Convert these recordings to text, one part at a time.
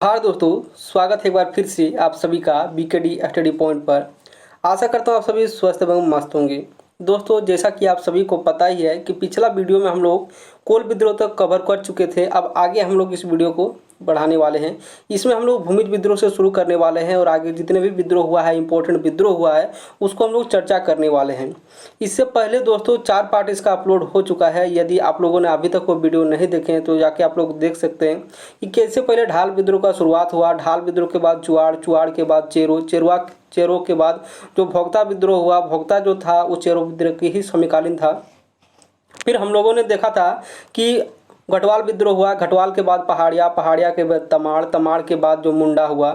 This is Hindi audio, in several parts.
हाँ दोस्तों, स्वागत है एक बार फिर से आप सभी का बीकेडी स्टडी पॉइंट पर। आशा करता हूँ आप सभी स्वस्थ एवं मस्त होंगे। दोस्तों, जैसा कि आप सभी को पता ही है कि पिछला वीडियो में हम लोग कोल विद्रोह तक कवर कर चुके थे। अब आगे हम लोग इस वीडियो को बढ़ाने वाले हैं। इसमें हम लोग भूमिज विद्रोह से शुरू करने वाले हैं और आगे जितने भी विद्रोह हुआ है, इंपॉर्टेंट विद्रोह हुआ है, उसको हम लोग चर्चा करने वाले हैं। इससे पहले दोस्तों 4 पार्ट इसका अपलोड हो चुका है। यदि आप लोगों ने अभी तक वो वीडियो नहीं देखे हैं तो जाके आप लोग देख सकते हैं कि कैसे पहले ढाल विद्रोह का शुरुआत हुआ। ढाल विद्रोह के बाद चुआड़, चुआड़ के बाद चेरो के बाद जो भोक्ता विद्रोह हुआ। भोक्ता जो था वो चेरो विद्रोह के ही समकालीन था। फिर हम लोगों ने देखा था कि गढ़वाल विद्रोह हुआ। गढ़वाल के बाद पहाड़िया, पहाड़िया के बाद तमाड़, तमाड़ के बाद जो मुंडा हुआ,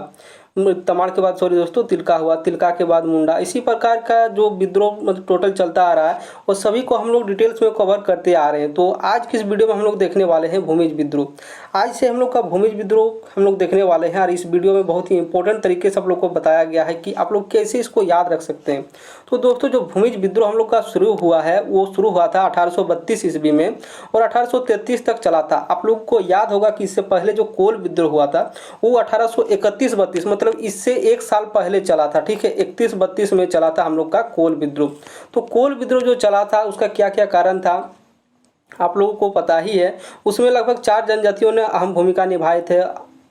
तमाड़ के बाद दोस्तों तिलका हुआ, तिलका के बाद मुंडा। इसी प्रकार का जो विद्रोह मतलब टोटल चलता आ रहा है वो सभी को हम लोग डिटेल्स में कवर करते आ रहे हैं। तो आज की इस वीडियो में हम लोग देखने वाले हैं भूमिज विद्रोह। आज से हम लोग का भूमिज विद्रोह हम लोग देखने वाले हैं और इस वीडियो में बहुत ही इंपॉर्टेंट तरीके से आप लोग को बताया गया है कि आप लोग कैसे इसको याद रख सकते हैं। तो दोस्तों, जो भूमिज विद्रोह हम लोग का शुरू हुआ है वो शुरू हुआ था 1832 ईस्वी में और 1833 तक चला था। आप लोग को याद होगा कि इससे पहले जो कोल विद्रोह हुआ था वो 1831-32 मतलब इससे एक साल पहले चला था। ठीक है, 31-32 में चला था हम लोग का कोल विद्रोह। तो कोल विद्रोह जो चला था उसका क्या क्या कारण था आप लोगों को पता ही है। उसमें लगभग 4 जनजातियों ने अहम भूमिका निभाए थे,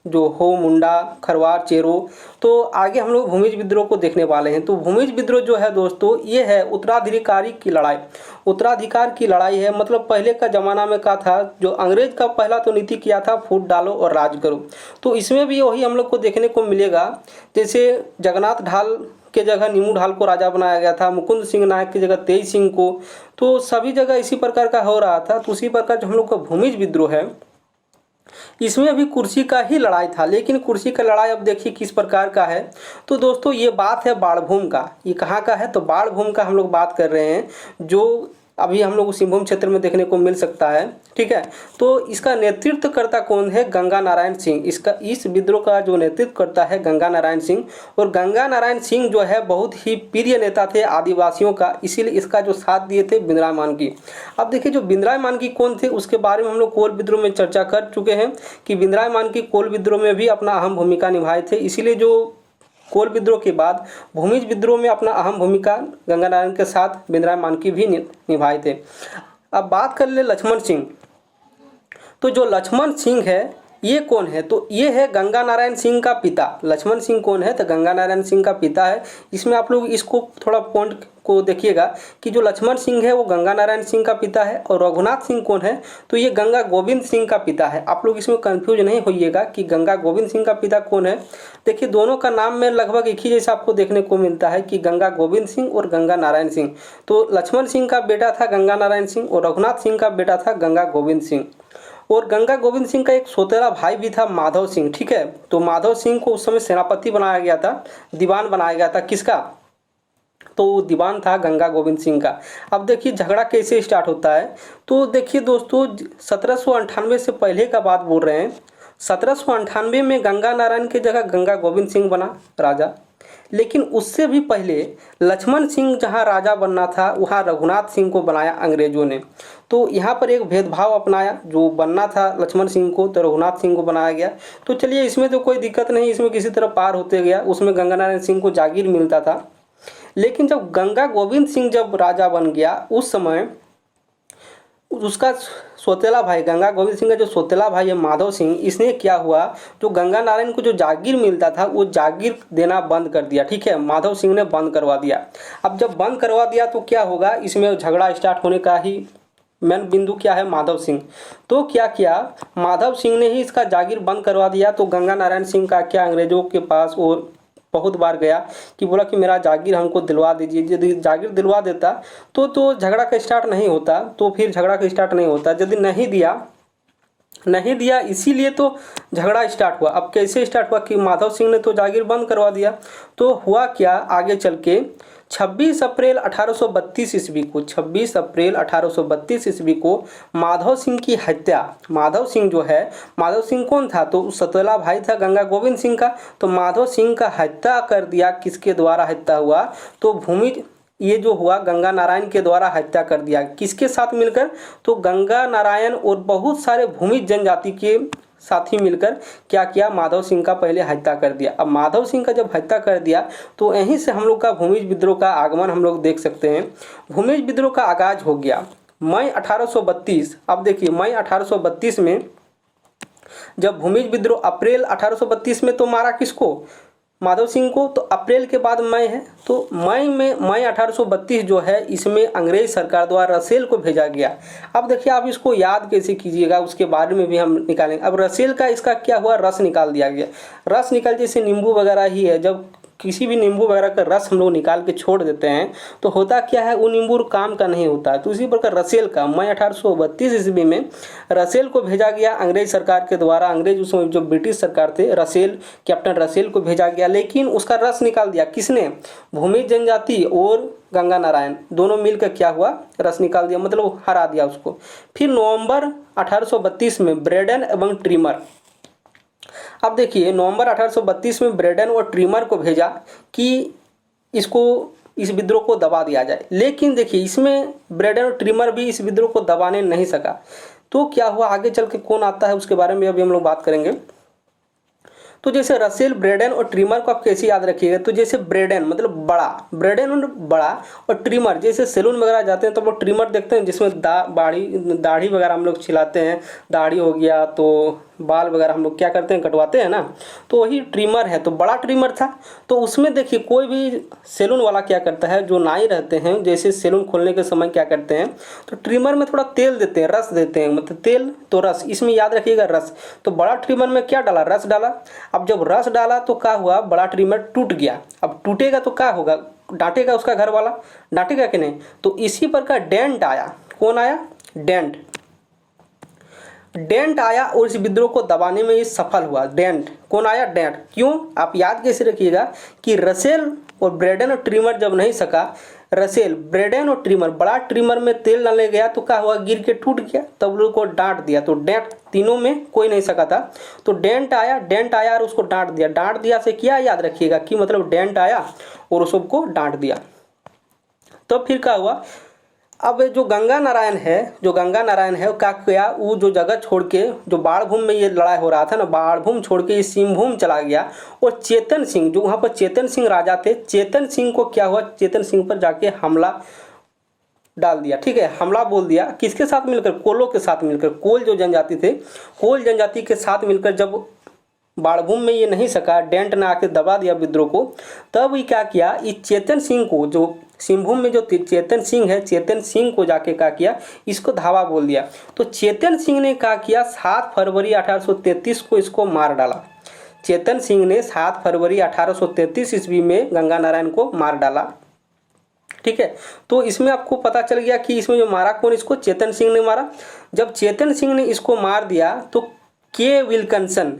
जो हो, मुंडा, खरवार, चेरो। तो आगे हम लोग भूमिज विद्रोह को देखने वाले हैं। तो भूमिज विद्रोह जो है दोस्तों, ये है उत्तराधिकारी की लड़ाई। उत्तराधिकार की लड़ाई है। मतलब पहले का जमाना में क्या था, जो अंग्रेज का पहला तो नीति किया था फूट डालो और राज करो। तो इसमें भी वही हम लोग को देखने को मिलेगा। जैसे जगन्नाथ ढाल के जगह नीमू ढाल को राजा बनाया गया था, मुकुंद सिंह नायक की जगह तेज सिंह को। तो सभी जगह इसी प्रकार का हो रहा था। तो उसी प्रकार जो हम लोग का भूमिज विद्रोह है इसमें भी कुर्सी का ही लड़ाई था। लेकिन कुर्सी का लड़ाई अब देखिए किस प्रकार का है। तो दोस्तों, ये बात है बाणभूम का। ये कहाँ का है तो बाणभूम का हम लोग बात कर रहे हैं, जो अभी हम लोग सिंहभूम क्षेत्र में देखने को मिल सकता है। ठीक है, तो इसका नेतृत्वकर्ता कौन है? गंगा नारायण सिंह। इस विद्रोह का जो नेतृत्व करता है गंगा नारायण सिंह। और गंगा नारायण सिंह जो है बहुत ही प्रिय नेता थे आदिवासियों का, इसीलिए इसका जो साथ दिए थे बिंद्रा मानकी। अब देखिए, जो बिंद्रा मानकी कौन थे उसके बारे में हम लोग कोल विद्रोह में चर्चा कर चुके हैं कि बिंद्रा मानकी कोल विद्रोह में भी अपना अहम भूमिका निभाए थे। इसीलिए जो कोल विद्रोह के बाद भूमिज विद्रोह में अपना अहम भूमिका गंगा नारायण के साथ बिंद्रा मानकी भी निभाए थे। अब बात कर ले लक्ष्मण सिंह। तो जो लक्ष्मण सिंह है ये कौन है? तो ये है गंगा नारायण सिंह का पिता। लक्ष्मण सिंह कौन है? तो गंगा नारायण सिंह का पिता है। इसमें आप लोग इसको थोड़ा पॉइंट को देखिएगा कि जो लक्ष्मण सिंह है वो गंगा नारायण सिंह का पिता है और रघुनाथ सिंह कौन है? तो ये गंगा गोविंद सिंह का पिता है। आप लोग इसमें कंफ्यूज नहीं होइएगा कि गंगा गोविंद सिंह का पिता कौन है। देखिए, दोनों का नाम में लगभग एक ही जैसा आपको देखने को मिलता है कि गंगा गोविंद सिंह और गंगा नारायण सिंह। तो लक्ष्मण सिंह का बेटा था गंगा नारायण सिंह और रघुनाथ सिंह का बेटा था गंगा गोविंद सिंह। और गंगा गोविंद सिंह का एक सौतेला भाई भी था माधव सिंह। ठीक है, तो माधव सिंह को उस समय सेनापति बनाया गया था, दीवान बनाया गया था। किसका? तो दीवान था गंगा गोविंद सिंह का। अब देखिए झगड़ा कैसे स्टार्ट होता है। तो देखिए दोस्तों, 1798 से पहले का बात बोल रहे हैं। 1798 में गंगा नारायण की जगह गंगा गोविंद सिंह बना राजा। लेकिन उससे भी पहले लक्ष्मण सिंह जहां राजा बनना था वहां रघुनाथ सिंह को बनाया अंग्रेजों ने। तो यहाँ पर एक भेदभाव अपनाया, जो बनना था लक्ष्मण सिंह को तो रघुनाथ सिंह को बनाया गया। तो चलिए, इसमें तो कोई दिक्कत नहीं, इसमें किसी तरह पार होते गया। उसमें गंगा नारायण सिंह को जागीर मिलता था। लेकिन जब गंगा गोविंद सिंह जब राजा बन गया उस समय उसका सौतेला भाई, गंगा गोविंद सिंह का जो सौतेला भाई है माधव सिंह, इसने क्या हुआ, जो गंगा नारायण को जो जागीर मिलता था वो जागीर देना बंद कर दिया। ठीक है, माधव सिंह ने बंद करवा दिया। अब जब बंद करवा दिया तो क्या होगा, इसमें झगड़ा स्टार्ट होने का ही मेन बिंदु क्या है? माधव सिंह। तो क्या किया, माधव सिंह ने ही इसका जागीर बंद करवा दिया। तो गंगा नारायण सिंह का क्या अंग्रेजों के पास और बहुत बार गया कि बोला कि मेरा जागीर हमको दिलवा दीजिए। यदि जागीर दिलवा देता तो झगड़ा का स्टार्ट नहीं होता। तो फिर झगड़ा का स्टार्ट नहीं होता, यदि नहीं दिया इसीलिए तो झगड़ा स्टार्ट हुआ। अब कैसे स्टार्ट हुआ कि माधव सिंह ने तो जागीर बंद करवा दिया। तो हुआ क्या आगे चल के, 26 अप्रैल 1832 ईस्वी को 26 अप्रैल 1832 ईस्वी को माधव सिंह की हत्या। माधव सिंह जो है, माधव सिंह कौन था? तो सतोला भाई था गंगा गोविंद सिंह का। तो माधव सिंह का हत्या कर दिया। किसके द्वारा हत्या हुआ? तो भूमि ये जो हुआ गंगा नारायण के द्वारा हत्या कर दिया। किसके साथ मिलकर? तो गंगा नारायण और बहुत सारे भूमि जनजाति के साथी मिलकर क्या किया, माधव सिंह का पहले हत्या कर दिया। अब माधव सिंह का जब हत्या कर दिया तो यहीं से हम लोग का भूमिज विद्रोह का आगमन हम लोग देख सकते हैं। भूमिज विद्रोह का आगाज हो गया मई 1832। अब देखिए मई 1832 में जब भूमिज विद्रोह, अप्रैल 1832 में तो मारा किसको, माधव सिंह को, तो अप्रैल के बाद मई है, तो मई 1832 जो है इसमें अंग्रेज सरकार द्वारा रसेल को भेजा गया। अब देखिए आप इसको याद कैसे कीजिएगा उसके बारे में भी हम निकालेंगे। अब रसेल का इसका क्या हुआ, रस निकाल दिया गया। रस निकाल, जैसे नींबू वगैरह ही है, जब किसी भी नींबू वगैरह का रस हम लोग निकाल के छोड़ देते हैं तो होता क्या है, वो नींबू काम का नहीं होता है। तो इसी प्रकार रसेल का मई 1832 ईस्वी में रसेल को भेजा गया अंग्रेज सरकार के द्वारा। अंग्रेज उस समय जो ब्रिटिश सरकार थे, रसेल, कैप्टन रसेल को भेजा गया, लेकिन उसका रस निकाल दिया किसने, भूमिज जनजाति और गंगा नारायण दोनों मिलकर क्या हुआ, रस निकाल दिया, मतलब हरा दिया उसको। फिर नवंबर 1832 में ब्रेडन एवं ट्रिमर, अब देखिए नवंबर 1832 में ब्रेडन और ट्रिमर को भेजा कि इसको, इस विद्रोह को दबा दिया जाए। लेकिन देखिए इसमें ब्रेडन और ट्रिमर भी इस विद्रोह को दबाने नहीं सका। तो क्या हुआ, आगे चल के कौन आता है उसके बारे में अभी हम लोग बात करेंगे। तो जैसे रसेल, ब्रेडन और ट्रिमर को आप कैसे याद रखिएगा, तो जैसे ब्रेडन मतलब बड़ा, ब्रेडन और बड़ा, और ट्रिमर जैसे सैलून वगैरह जाते हैं तो वो ट्रिमर देखते हैं जिसमें दाढ़ी वगैरह हम लोग छिलाते हैं, दाढ़ी हो गया तो बाल वगैरह हम लोग क्या करते हैं, कटवाते हैं ना, तो वही ट्रिमर है। तो बड़ा ट्रिमर था। तो उसमें देखिए कोई भी सैलून वाला क्या करता है, जो नाई रहते हैं, जैसे सैलून खोलने के समय क्या करते हैं, तो ट्रिमर में थोड़ा तेल देते हैं, रस देते हैं, मतलब तेल तो रस, इसमें याद रखिएगा रस। तो बड़ा ट्रिमर में क्या डाला, रस डाला। अब जब रस डाला तो क्या हुआ, बड़ा ट्रिमर टूट गया। अब टूटेगा तो क्या होगा, डांटेगा उसका घर वाला, डांटेगा कि नहीं। तो इसी प्रकार डेंट आया, कौन आया, डेंट आया और इस विद्रोह को दबाने में ये सफल हुआ। डेंट कौन आया, डेंट। क्यों, आप याद कैसे रखिएगा कि रसेल और ब्रेडन और ट्रिमर जब नहीं सका, रसेल, ब्रेडन और ट्रिमर, बड़ा ट्रिमर में तेल डालने गया तो क्या हुआ, गिर के टूट गया, तब लोग को डांट दिया। तो डेंट, तीनों में कोई नहीं सका था, तो डेंट आया और उसको डांट दिया। डांट दिया से क्या याद रखिएगा कि मतलब डेंट आया और उस सबको डांट दिया। तो फिर क्या हुआ, अब जो गंगा नारायण है वो क्या किया, वो जो जगह छोड़ के, जो बाड़भूम में ये लड़ाई हो रहा था ना, बाड़भूम छोड़ के ये सिंहभूम चला गया। और चेतन सिंह, जो वहाँ पर चेतन सिंह राजा थे, चेतन सिंह को क्या हुआ, चेतन सिंह पर जाके हमला डाल दिया। ठीक है, हमला बोल दिया, किसके साथ मिलकर, कोलों के साथ मिलकर। कोल जो जनजाति थे, कोल जनजाति के साथ मिलकर जब बाड़भूम में ये नहीं सका, डेंट ने आके दबा दिया विद्रोह को, तब ये क्या किया, इस चेतन सिंह को, जो सिंहभूम में जो चेतन सिंह है, चेतन सिंह को जाके क्या किया, इसको धावा बोल दिया। तो चेतन सिंह ने क्या किया, 7 फरवरी 1833 को इसको मार डाला। चेतन सिंह ने 7 फरवरी 1833 ईस्वी में गंगा नारायण को मार डाला। ठीक है, तो इसमें आपको पता चल गया कि इसमें जो मारा कौन, इसको चेतन सिंह ने मारा। जब चेतन सिंह ने इसको मार दिया तो के विल्सन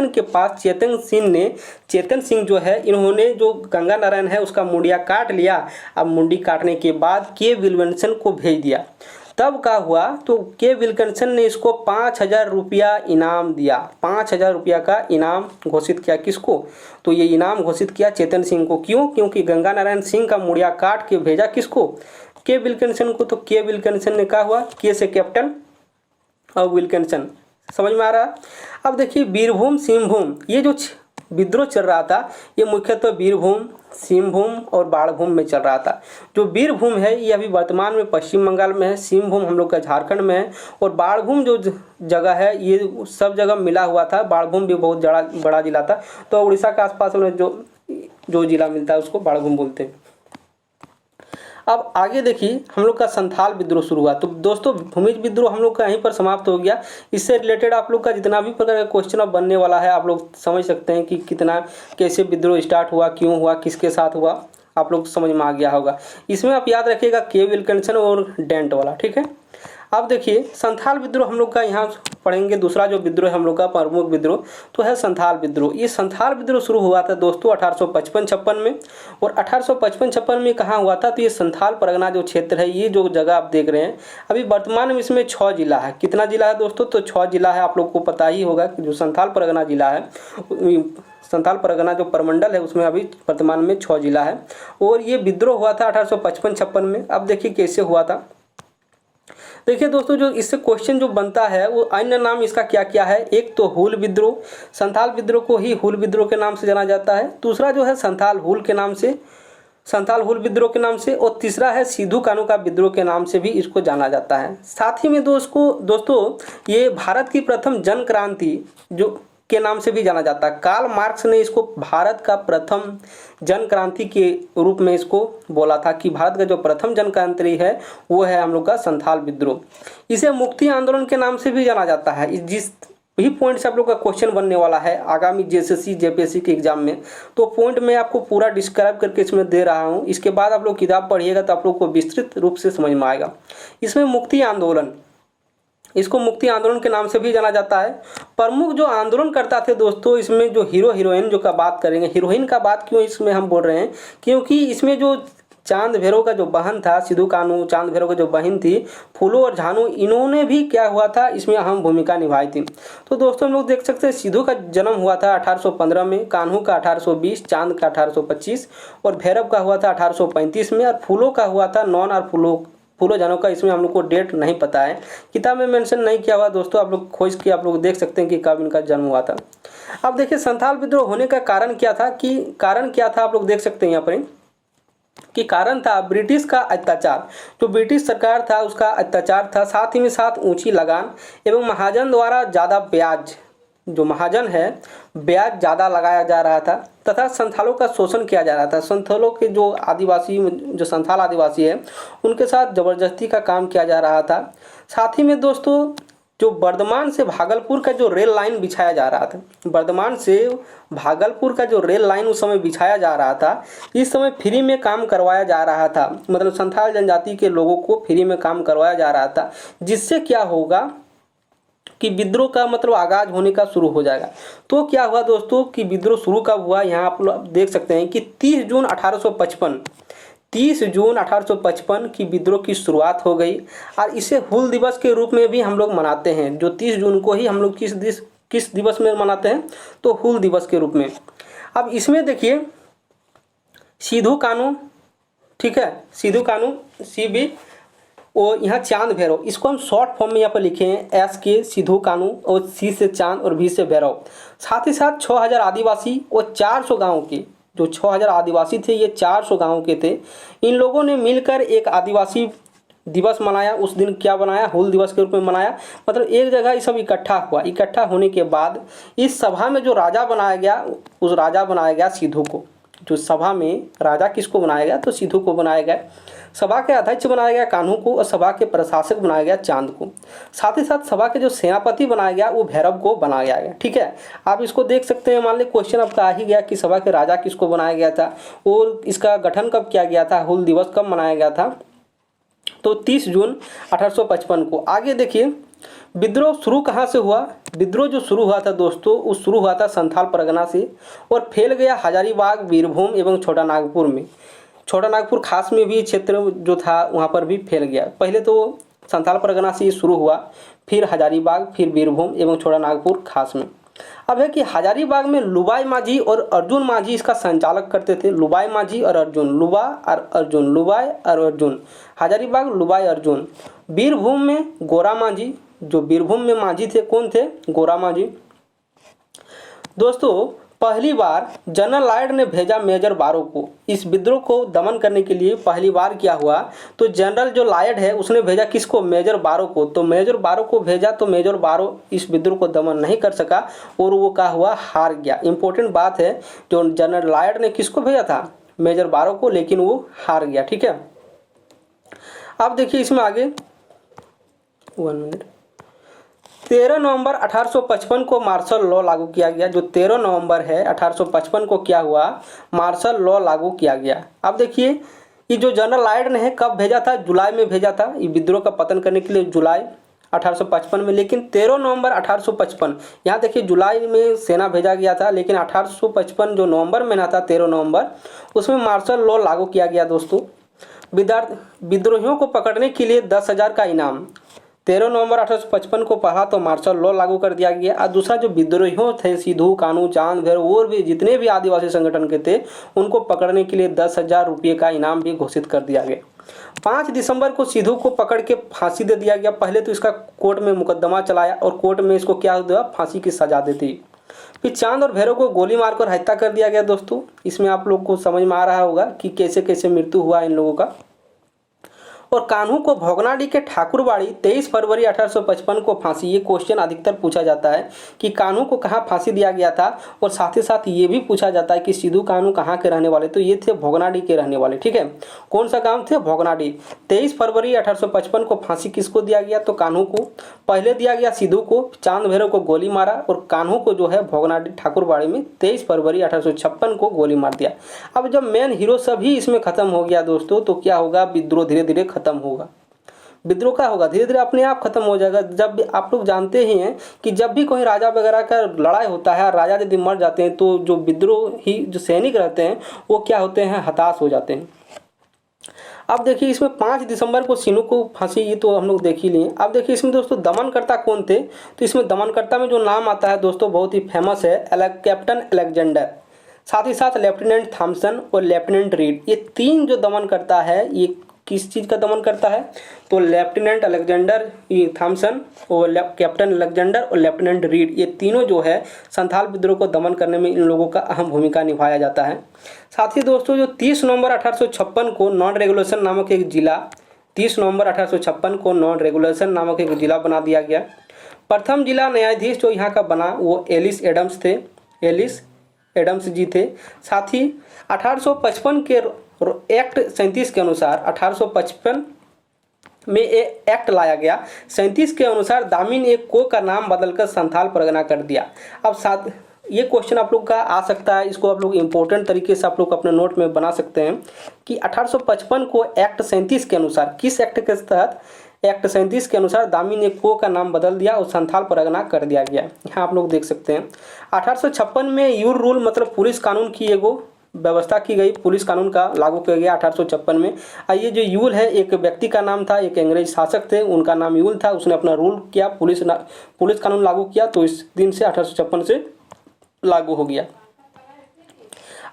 के पास चेतन सिंह जो है, इन्होंने जो गंगा नारायण है उसका मुंडिया काट लिया। अब मुंडी काटने के बाद के विल्सन को भेज दिया। तब क्या हुआ, तो के विल्सन ने इसको 5000 रुपया इनाम दिया। 5000 रुपया का इनाम घोषित किया किसको, तो ये इनाम घोषित किया चेतन सिंह को। क्यों, क्योंकि गंगा नारायण सिंह का मुंडिया काट के भेजा किसको, के विल्सन को। तो के विल्सन ने क्या हुआ, के से कैप्टन और विल्सन, समझ में आ रहा है। अब देखिए बीरभूम सिंहभूम, ये जो विद्रोह चल रहा था ये मुख्यतः बीरभूम, सिंहभूम और बाड़भूम में चल रहा था। जो बीरभूम है ये अभी वर्तमान में पश्चिम बंगाल में है, सिंहभूम हम लोग का झारखंड में है, और बाड़भूम जो जगह है ये सब जगह मिला हुआ था। बाड़भूम भी बहुत बड़ा जिला था, तो उड़ीसा के आसपास में जो जिला मिलता है उसको बाड़भूम बोलते हैं। अब आगे देखिए हम लोग का संथाल विद्रोह शुरू हुआ। तो दोस्तों भूमिज विद्रोह हम लोग का यहीं पर समाप्त हो गया। इससे रिलेटेड आप लोग का जितना भी प्रकार का क्वेश्चन अब बनने वाला है, आप लोग समझ सकते हैं कि कितना, कैसे विद्रोह स्टार्ट हुआ, क्यों हुआ, किसके साथ हुआ, आप लोग समझ में आ गया होगा। इसमें आप याद रखिएगा के विल्सन और डेंट वाला। ठीक है, अब देखिए संथाल विद्रोह हम लोग का यहाँ पढ़ेंगे। दूसरा जो विद्रोह है हम लोग का प्रमुख विद्रोह तो है संथाल विद्रोह। ये संथाल विद्रोह शुरू हुआ था दोस्तों 1855-56 में। और 1855-56 में कहाँ हुआ था, तो ये संथाल परगना जो क्षेत्र है, ये जो जगह आप देख रहे हैं, अभी वर्तमान में इसमें 6 जिला है। कितना जिला है दोस्तों, तो 6 जिला है। आप लोग को पता ही होगा कि जो संथाल परगना जिला है, संथाल परगना जो प्रमंडल है उसमें अभी वर्तमान में 6 जिला है। और ये विद्रोह हुआ था 1855-56 में। अब देखिए कैसे हुआ था। देखिए दोस्तों, जो इससे क्वेश्चन जो बनता है वो अन्य नाम इसका क्या क्या है। एक तो हुल विद्रोह, संथाल विद्रोह को ही हुल विद्रोह के नाम से जाना जाता है। दूसरा जो है संथाल हुल के नाम से, संथाल हुल विद्रोह के नाम से, और तीसरा है सिद्धू कानू का विद्रोह के नाम से भी इसको जाना जाता है। साथ ही में दोस्तों ये भारत की प्रथम जन क्रांति जो के नाम से भी जाना जाता है। कार्ल मार्क्स ने इसको भारत का प्रथम जन क्रांति के रूप में इसको बोला था कि भारत का जो प्रथम जन क्रांति है वो है हम लोग का संथाल विद्रोह। इसे मुक्ति आंदोलन के नाम से भी जाना जाता है। जिस भी पॉइंट से आप लोग का क्वेश्चन बनने वाला है आगामी जेएसएससी जेपीएससी के एग्जाम में, तो पॉइंट मैं आपको पूरा डिस्क्राइब करके इसमें दे रहा हूँ। इसके बाद आप लोग किताब पढ़िएगा तो आप लोग को विस्तृत रूप से समझ में आएगा। इसमें मुक्ति आंदोलन, इसको मुक्ति आंदोलन के नाम से भी जाना जाता है। प्रमुख जो आंदोलन करता थे दोस्तों, इसमें जो हीरो हीरोइन जो का बात करेंगे, हीरोइन का बात क्यों इसमें हम बोल रहे हैं, क्योंकि इसमें जो चांद भैरव का जो बहन था, सिद्धू कानू चांद भैरव का जो बहन थी फूलो और झानू, इन्होंने भी क्या हुआ था इसमें अहम भूमिका निभाई थी। तो दोस्तों हम लोग देख सकते हैं सिद्धू का जन्म हुआ था 1815 में, कान्हू का 1820, चांद का 1825 और भैरव का हुआ था 1835 में, और फूलो का हुआ था नॉन और फूलो झानू का इसमें हम लोग को डेट नहीं पता है, किताब में मेंशन नहीं किया हुआ। दोस्तों आप लोग खोज के आप लोग देख सकते हैं कि कब इनका जन्म हुआ था। अब देखिए संथाल विद्रोह होने का कारण क्या था, आप लोग देख सकते हैं यहाँ पर कि कारण था ब्रिटिश का अत्याचार। जो ब्रिटिश सरकार था उसका अत्याचार था, साथ ही में साथ ऊंची लगान एवं महाजन द्वारा ज़्यादा ब्याज, जो महाजन है ब्याज ज़्यादा लगाया जा रहा था, तथा संथालों का शोषण किया जा रहा था। संथालों के जो आदिवासी, जो संथाल आदिवासी है उनके साथ ज़बरदस्ती का काम किया जा रहा था। साथ ही में दोस्तों जो बर्धमान से भागलपुर का जो रेल लाइन बिछाया जा रहा था, बर्धमान से भागलपुर का जो रेल लाइन उस समय बिछाया जा रहा था, इस समय फ्री में काम करवाया जा रहा था। मतलब संथाल जनजाति के लोगों को फ्री में काम करवाया जा रहा था, जिससे क्या होगा कि विद्रोह का मतलब आगाज होने का शुरू हो जाएगा। तो क्या हुआ दोस्तों कि विद्रोह शुरू कब हुआ, यहाँ आप लोग देख सकते हैं कि 30 जून 1855 की विद्रोह की शुरुआत हो गई। और इसे हुल दिवस के रूप में भी हम लोग मनाते हैं। जो 30 जून को ही हम लोग किस दिवस में मनाते हैं, तो हुल दिवस के रूप में। अब इसमें देखिए सिद्धू कानू, ठीक है, सिद्धू कानू CB और यहाँ चांद भैरव, इसको हम शॉर्ट फॉर्म में यहाँ पर लिखे हैं S के सिद्धू कानू और C से चांद और V से भैरव। साथ ही साथ 6000 आदिवासी और 400 गाँव के, जो 6000 आदिवासी थे ये 400 गाँव के थे। इन लोगों ने मिलकर एक आदिवासी दिवस मनाया। उस दिन क्या बनाया, हुल दिवस के रूप में मनाया। मतलब एक जगह ये सब इकट्ठा हुआ। इकट्ठा होने के बाद इस सभा में जो राजा बनाया गया, उस राजा बनाया गया सिद्धू को। जो सभा में राजा किसको बनाया गया, तो सिद्धू को बनाया गया। सभा के अध्यक्ष बनाया गया कान्हू को और सभा के प्रशासक बनाया गया चांद को। साथ ही साथ सभा के जो सेनापति बनाया गया वो भैरव को बनाया गया। ठीक है, आप इसको देख सकते हैं। मान ली क्वेश्चन आपका आ ही गया कि सभा के राजा किसको बनाया गया था और इसका गठन कब किया गया था, हुल दिवस कब मनाया गया था, तो 30 जून 1855 को। आगे देखिए विद्रोह शुरू कहाँ से हुआ। विद्रोह जो शुरू हुआ था दोस्तों, वो शुरू हुआ था संथाल परगना से और फैल गया हजारीबाग, बीरभूम एवं छोटा नागपुर में। छोटा नागपुर खास में भी क्षेत्र जो था वहाँ पर भी फैल गया। पहले तो संथाल परगना से ये शुरू हुआ, फिर हजारीबाग, फिर बीरभूम एवं छोटा नागपुर खास में। अब है कि हजारीबाग में लुबाई माझी और अर्जुन माझी इसका संचालक करते थे। लुबाई माझी और अर्जुन, लुबा और अर्जुन, लुबाई और अर्जुन, हजारीबाग लुबाई अर्जुन। बीरभूम में गोरा माझी, जो बीरभूम में माझी थे कौन थे, गोरा माझी। दोस्तों पहली बार जनरल लायड ने भेजा मेजर बारो को इस विद्रोह को दमन करने के लिए। पहली बार क्या हुआ, तो जनरल जो लायड है उसने भेजा किसको, मेजर बारो को। तो मेजर बारो को भेजा तो मेजर बारो इस विद्रोह को दमन नहीं कर सका और वो क्या हुआ, हार गया। इंपॉर्टेंट बात है, जो जनरल लायड ने किसको भेजा था, मेजर बारो को, लेकिन वो हार गया। ठीक है, अब देखिए इसमें आगे 1 मिनट। 13 नवंबर 1855 को मार्शल लॉ लागू किया गया। जो 13 नवंबर है 1855 को क्या हुआ, मार्शल लॉ लागू किया गया। अब देखिए ये जो जनरल लायड ने कब भेजा था, जुलाई में भेजा था ये विद्रोह का पतन करने के लिए, जुलाई 1855 में। लेकिन 13 नवंबर 1855, यहाँ देखिए जुलाई में सेना भेजा गया था, लेकिन 1855 जो नवंबर महीना था 13 नवंबर, उसमें मार्शल लॉ लागू किया गया। दोस्तों विद्रोहियों को पकड़ने के लिए 10,000 का इनाम। 13 नवंबर 1855 को पढ़ा तो मार्शल लॉ लागू कर दिया गया। और दूसरा जो विद्रोहियों थे सिद्धू कानू चांद भैरव और भी जितने भी आदिवासी संगठन के थे, उनको पकड़ने के लिए 10,000 रुपये का इनाम भी घोषित कर दिया गया। 5 दिसंबर को सिद्धू को पकड़ के फांसी दे दिया गया। पहले तो इसका कोर्ट में मुकदमा चलाया और कोर्ट में इसको क्या हुआ, फांसी की सजा दे दी। फिर चांद और भैरव को गोली मारकर हत्या कर दिया गया। दोस्तों इसमें आप लोग को समझ में आ रहा होगा कि कैसे कैसे मृत्यु हुआ इन लोगों का। और कान्हू को भोगनाडीह के ठाकुरबाड़ी 23 फरवरी 1855 को फांसी। ये क्वेश्चन अधिकतर पूछा जाता है कि कान्हू को कहाँ फांसी दिया गया था, और साथ ही साथ ये भी पूछा जाता है कि सिद्धू कान्हू कहाँ के रहने वाले। तो ये थे भोगनाडीह के रहने वाले। ठीक है, कौन सा गांव थे, भोगनाडीह। 23 फरवरी 1855 को फांसी किसको दिया गया, तो कान्हू को। पहले दिया गया सिद्धू को, चांद भैरव को गोली मारा, और कान्हू को जो है भोगनाडीह ठाकुरबाड़ी में 23 फरवरी 1856 को गोली मार दिया। अब जब मेन हीरो सभी इसमें खत्म हो गया दोस्तों, तो क्या होगा, विद्रोह धीरे धीरे खत्म होगा। विद्रोह क्या होगा, धीरे धीरे अपने आप खत्म हो जाएगा। जब आप लोग जानते ही हैं कि जब भी कोई राजा वगैरह का लड़ाई होता है, राजा यदि मर जाते हैं तो जो विद्रोही जो सैनिक रहते हैं वो क्या होते हैं, हताश हो जाते हैं। अब देखिए इसमें 5 दिसंबर को सिन्हू को फांसी, ये तो हम लोग देख ही लिए। अब देखिए इसमें दोस्तों दमनकर्ता कौन थे, तो इसमें दमनकर्ता में जो नाम आता है दोस्तों बहुत ही फेमस है, कैप्टन अलेक्जेंडर, साथ ही साथ लेफ्टिनेंट थॉमसन और लेफ्टिनेंट रीड। ये 3 जो दमन करता है, ये किस चीज़ का दमन करता है, तो लेफ्टिनेंट अलेक्जेंडर थॉमसन और कैप्टन अलेक्जेंडर और लेफ्टिनेंट रीड, ये तीनों जो है संथाल विद्रोह को दमन करने में इन लोगों का अहम भूमिका निभाया जाता है। साथ ही दोस्तों जो 30 नवंबर 1856 को नॉन रेगुलेशन नामक एक जिला 30 नवंबर 1856 को नॉन रेगुलेशन नामक एक जिला बना दिया गया। प्रथम जिला न्यायाधीश जो यहाँ का बना वो एलिस एडम्स थे, एलिस एडम्स जी थे। साथ ही 1855 के एक्ट 37 के अनुसार 1855 में एक एक्ट लाया गया। 37 के अनुसार दामिन एक को का नाम बदलकर संथाल परगना कर दिया। अब साथ ये क्वेश्चन आप लोग का आ सकता है, इसको आप लोग इम्पोर्टेंट तरीके से आप लोग अपने नोट में बना सकते हैं कि 1855 को एक्ट 37 के अनुसार, किस एक्ट के तहत, एक्ट 37 के अनुसार दामिन एक को का नाम बदल दिया और संथाल परगना कर दिया गया। यहाँ आप लोग देख सकते हैं 1856 में यूर रूल मतलब पुलिस कानून की एगो व्यवस्था की गई, पुलिस कानून का लागू किया गया 1856 में। ये जो यूल है एक व्यक्ति का नाम था, एक अंग्रेज शासक थे, उनका नाम यूल था। उसने अपना रूल किया, पुलिस कानून लागू किया, तो इस दिन से 1856 से लागू हो गया।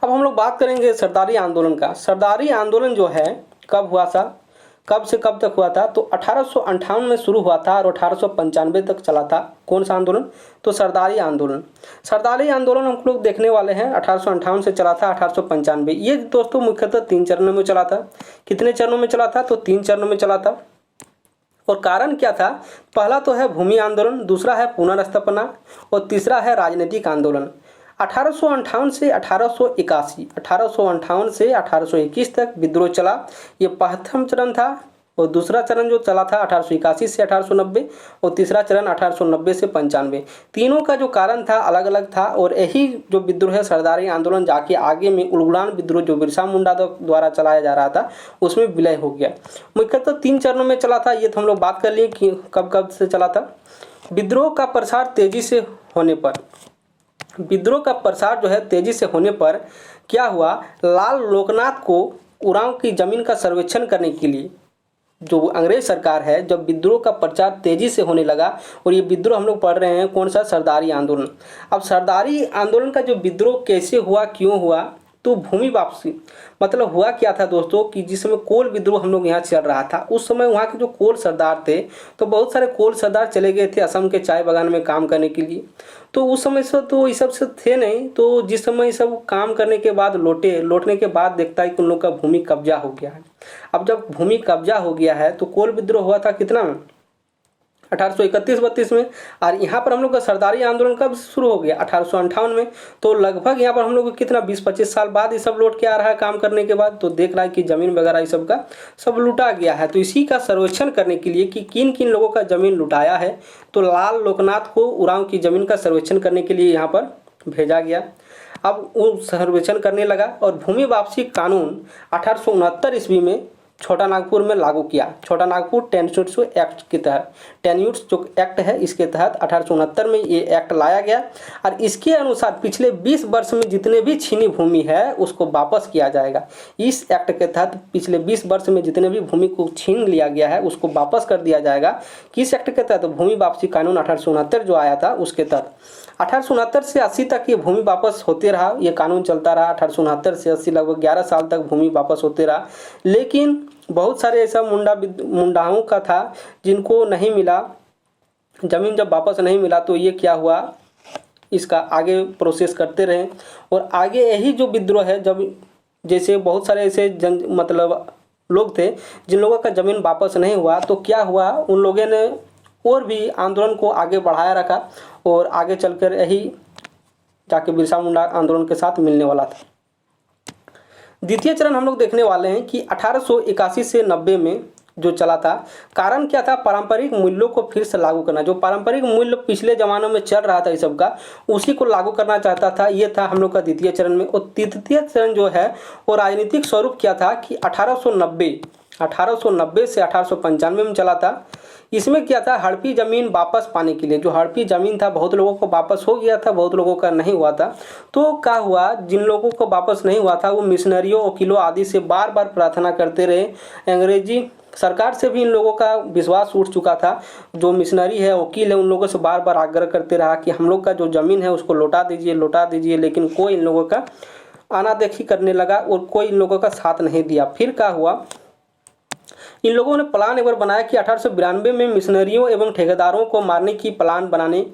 अब हम लोग बात करेंगे सरदारी आंदोलन का। सरदारी आंदोलन जो है कब हुआ था, कब से कब तक हुआ था, तो 1858 में शुरू हुआ था और 1895 तक चला था। कौन सा आंदोलन, तो सरदारी आंदोलन। सरदारी आंदोलन हम लोग देखने वाले हैं 1858 से चला था 1895। ये दोस्तों मुख्यतः 3 चरणों में चला था। कितने चरणों में चला था, तो 3 चरणों में चला था। और कारण क्या था, पहला तो है भूमि आंदोलन, दूसरा है पुनर्स्थापना और तीसरा है राजनीतिक आंदोलन। 1858 से 1881, 1858 से 1821 तक विद्रोह चला। ये प्रथम चरण था। और दूसरा चरण जो चला था 1881 से 1890 और तीसरा चरण 1890 से 95। तीनों का जो कारण था अलग अलग था। और यही जो विद्रोह है सरदारी आंदोलन जाके आगे में उलगुलान विद्रोह जो बिरसा मुंडा द्वारा चलाया जा रहा था उसमें विलय हो गया। मुख्यतः 3 चरणों में चला था। ये तो हम लोग बात कर लिए कि कब कब से चला था। विद्रोह का प्रसार तेजी से होने पर, विद्रोह का प्रसार जो है तेजी से होने पर क्या हुआ, लाल लोकनाथ को उरांव की जमीन का सर्वेक्षण करने के लिए जो अंग्रेज सरकार है, जब विद्रोह का प्रचार तेजी से होने लगा, और ये विद्रोह हम लोग पढ़ रहे हैं कौन सा, सरदारी आंदोलन। अब सरदारी आंदोलन का जो विद्रोह कैसे हुआ, क्यों हुआ, तो भूमि वापसी मतलब हुआ क्या था दोस्तों कि जिस समय कोल विद्रोह हम लोग यहाँ चल रहा था, उस समय वहाँ के जो कोल सरदार थे, तो बहुत सारे कोल सरदार चले गए थे असम के चाय बागान में काम करने के लिए। तो उस समय से तो ये सब से थे नहीं। तो जिस समय ये सब काम करने के बाद लौटने के बाद देखता है कि उन लोग का भूमि कब्जा हो गया है। अब जब भूमि कब्जा हो गया है तो कोल विद्रोह हुआ था कितना में, 1831-32 में। और यहाँ पर हम लोग का सरदारी आंदोलन कब शुरू हो गया, 1858 में। तो लगभग यहाँ पर हम लोग को कितना 20-25 साल बाद ये सब लौट के आ रहा है काम करने के बाद। तो देख रहा है कि ज़मीन वगैरह ये सब का सब लुटा गया है। तो इसी का सर्वेक्षण करने के लिए कि किन किन लोगों का ज़मीन लुटाया है, तो लाल लोकनाथ को उरांव की ज़मीन का सर्वेक्षण करने के लिए यहाँ पर भेजा गया। अब वो सर्वेक्षण करने लगा और भूमि वापसी कानून 1869 ईस्वी में छोटा नागपुर में लागू किया। छोटा नागपुर टेन्यूर्स एक्ट के तहत, टेन्यूर्स जो एक्ट है इसके तहत 1869 में ये एक्ट लाया गया। और इसके अनुसार पिछले 20 वर्ष में जितने भी छीनी भूमि है उसको वापस किया जाएगा। इस एक्ट के तहत पिछले 20 वर्ष में जितने भी भूमि को छीन लिया गया है उसको वापस कर दिया जाएगा। किस एक्ट के तहत, भूमि वापसी कानून 1869 जो आया था उसके तहत। 1869 से 80 तक ये भूमि वापस होते रहा, ये कानून चलता रहा। 1869 से 80 लगभग 11 साल तक भूमि वापस होते रहा। लेकिन बहुत सारे ऐसा मुंडाओं का था जिनको नहीं मिला ज़मीन। जब वापस नहीं मिला तो ये क्या हुआ, इसका आगे प्रोसेस करते रहे और आगे यही जो विद्रोह है, जब जैसे बहुत सारे ऐसे मतलब लोग थे जिन लोगों का ज़मीन वापस नहीं हुआ, तो क्या हुआ, उन लोगों ने और भी आंदोलन को आगे बढ़ाया रखा और आगे चलकर यही जाके बिरसा मुंडा आंदोलन के साथ मिलने वाला था। द्वितीय चरण हम लोग देखने वाले हैं कि 1881 से 90 में जो चला था। कारण क्या था, पारंपरिक मूल्यों को फिर से लागू करना। जो पारंपरिक मूल्य पिछले जमानों में चल रहा था इस सब का, उसी को लागू करना चाहता था। ये था हम लोग का द्वितीय चरण में। और तृतीय चरण जो है वो राजनीतिक स्वरूप क्या था कि 1890 से 1895 में चला था। इसमें क्या था, हड़पी ज़मीन वापस पाने के लिए, जो हड़पी ज़मीन था बहुत लोगों को वापस हो गया था, बहुत लोगों का नहीं हुआ था। तो क्या हुआ, जिन लोगों को वापस नहीं हुआ था वो मिशनरियों, वकीलों आदि से बार बार प्रार्थना करते रहे। अंग्रेजी सरकार से भी इन लोगों का विश्वास उठ चुका था। जो मिशनरी है, वकील है, उन लोगों से बार बार आग्रह करते रहा कि हम लोग का जो ज़मीन है उसको लौटा दीजिए, लौटा दीजिए। लेकिन कोई इन लोगों का आनादेखी करने लगा और कोई इन लोगों का साथ नहीं दिया। फिर क्या हुआ, इन लोगों ने प्लान एक बार बनाया कि 1892 में मिशनरियों एवं ठेकेदारों को मारने की प्लान बनाने,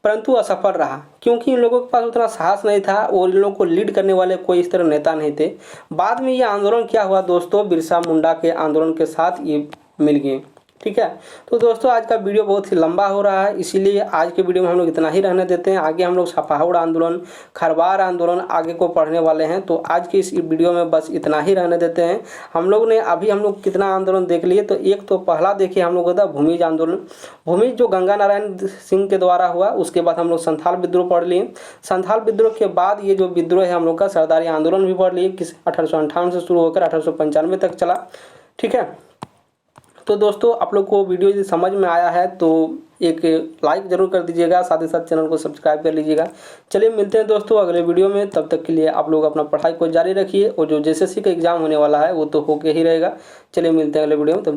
परंतु असफल रहा क्योंकि इन लोगों के पास उतना साहस नहीं था और इन लोगों को लीड करने वाले कोई इस तरह नेता नहीं थे। बाद में ये आंदोलन क्या हुआ दोस्तों, बिरसा मुंडा के आंदोलन के साथ ये मिल गए। ठीक है, तो दोस्तों आज का वीडियो बहुत ही लंबा हो रहा है, इसीलिए आज के वीडियो में हम लोग इतना ही रहने देते हैं। आगे हम लोग सपाहुड़ आंदोलन, खरवार आंदोलन आगे को पढ़ने वाले हैं, तो आज की इस वीडियो में बस इतना ही रहने देते हैं। हम लोग ने अभी हम लोग कितना आंदोलन देख लिए, तो एक तो पहला देखिए हम लोग था भूमिज आंदोलन। भूमिज जो गंगा नारायण सिंह के द्वारा हुआ, उसके बाद हम लोग संथाल विद्रोह पढ़ लिए। संथाल विद्रोह के बाद ये जो विद्रोह है हम लोग का सरदारी आंदोलन भी पढ़ लिए, किस 1858 से शुरू होकर 1895 तक चला। ठीक है, तो दोस्तों आप लोग को वीडियो यदि समझ में आया है तो एक लाइक ज़रूर कर दीजिएगा, साथ ही साथ चैनल को सब्सक्राइब कर लीजिएगा। चलिए मिलते हैं दोस्तों अगले वीडियो में, तब तक के लिए आप लोग अपना पढ़ाई को जारी रखिए और जो JSSC का एग्ज़ाम होने वाला है वो तो होके ही रहेगा। चलिए मिलते हैं अगले वीडियो में।